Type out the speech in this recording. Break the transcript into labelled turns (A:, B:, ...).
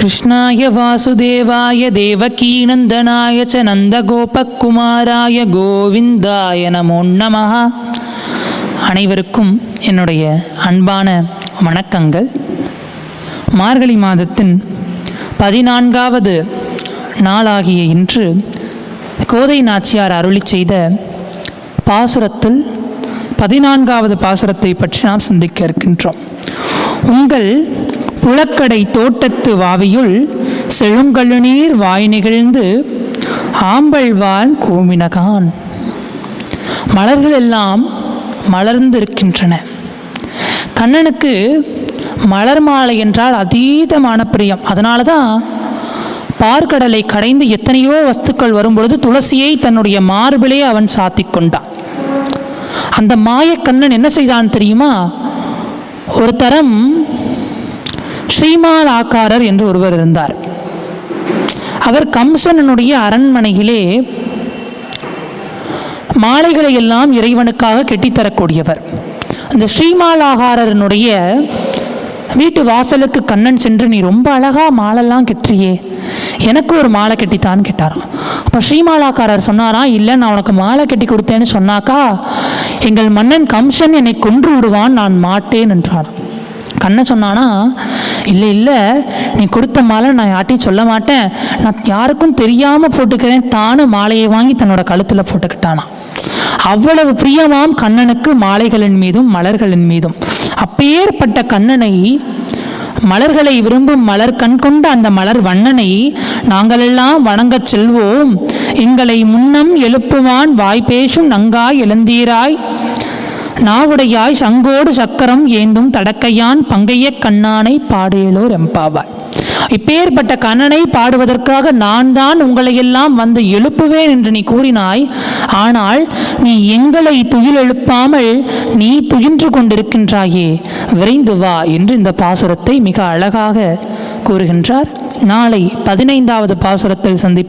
A: கிருஷ்ணாய வாசுதேவாய தேவகீநந்தனாய ச நந்தகோபகுமாராய கோவிந்தாய நமோ நமஹ. அனைவருக்கும் என்னுடைய அன்பான வணக்கங்கள். மார்கழி மாதத்தின் 14வது நாளாகிய இன்று கோதை நாச்சியார் அருளி செய்த பாசுரத்தில் 14வது பாசுரத்தை பற்றி நாம் சிந்திக்க இருக்கின்றோம். உங்கள் புலக்கடை தோட்டத்து வாவியுள் செழுங்கழுநீர் வாய் நிகழ்ந்து ஆம்பல்வான் கோமினகான். மலர்கள் எல்லாம் மலர்ந்திருக்கின்றன. கண்ணனுக்கு மலர் மாலை என்றால் அதீதமான பிரியம். அதனால தான் பார்க்கடலை கடைந்து எத்தனையோ வஸ்துக்கள் வரும்பொழுது துளசியை தன்னுடைய மார்பிலே அவன் சாத்தி கொண்டான். அந்த மாயக்கண்ணன் என்ன செய்தான் தெரியுமா? ஒரு தரம் ஸ்ரீமால் ஆக்காரர் என்று ஒருவர் இருந்தார். அவர் கம்சனுடைய அரண்மனையிலே மாலைகளை எல்லாம் இறைவனுக்காக கெட்டித்தரக்கூடியவர். அந்த ஸ்ரீமாலாகாரனுடைய வீட்டு வாசலுக்கு கண்ணன் சென்று, நீ ரொம்ப அழகா மாலெல்லாம் கெட்டுறியே, எனக்கு ஒரு மாலை கெட்டித்தான்னு கேட்டாராம். அப்போ ஸ்ரீமாலாக்காரர் சொன்னாராம், இல்லை நான் உனக்கு மாலை கெட்டி கொடுத்தேன்னு சொன்னாக்கா எங்கள் மன்னன் கம்சன் என்னை கொன்று விடுவான், நான் மாட்டேன் என்றான். கண்ணன் சொன்னானா, இல்லை இல்லை, நீ கொடுத்த மாலை நான் யார்ட்டையும் சொல்ல மாட்டேன், நான் யாருக்கும் தெரியாமல் போட்டுக்கிறேன். தானும் மாலையை வாங்கி தன்னோட கழுத்தில் போட்டுக்கிட்டானா. அவ்வளவு பிரியமாம் கண்ணனுக்கு மாலைகளின் மீதும் மலர்களின் மீதும். அப்பேற்பட்ட கண்ணனை, மலர்களை விரும்பும் மலர் கண் கொண்ட அந்த மலர் வண்ணனை நாங்களெல்லாம் வணங்கச் செல்வோம். எங்களை முன்னம் எழுப்புவான் வாய் பேசும் நங்காய் எழுந்தீராய் நாவுடையாய் சங்கோடு சக்கரம் ஏந்தும் தடக்கையான் பங்கைய கண்ணானை பாடேலோர் எம்பாவாய். இப்பேற்பட்ட கண்ணனை பாடுவதற்காக நான் தான் உங்களை எல்லாம் வந்து எழுப்புவேன் என்று நீ கூறினாய். ஆனால் நீ எங்களை துயில் எழுப்பாமல் நீ துயின்று கொண்டிருக்கின்றாயே, விரைந்து வா என்று இந்த பாசுரத்தை மிக அழகாக கூறுகின்றார். நாளை 15வது பாசுரத்தில் சந்திப்போம்.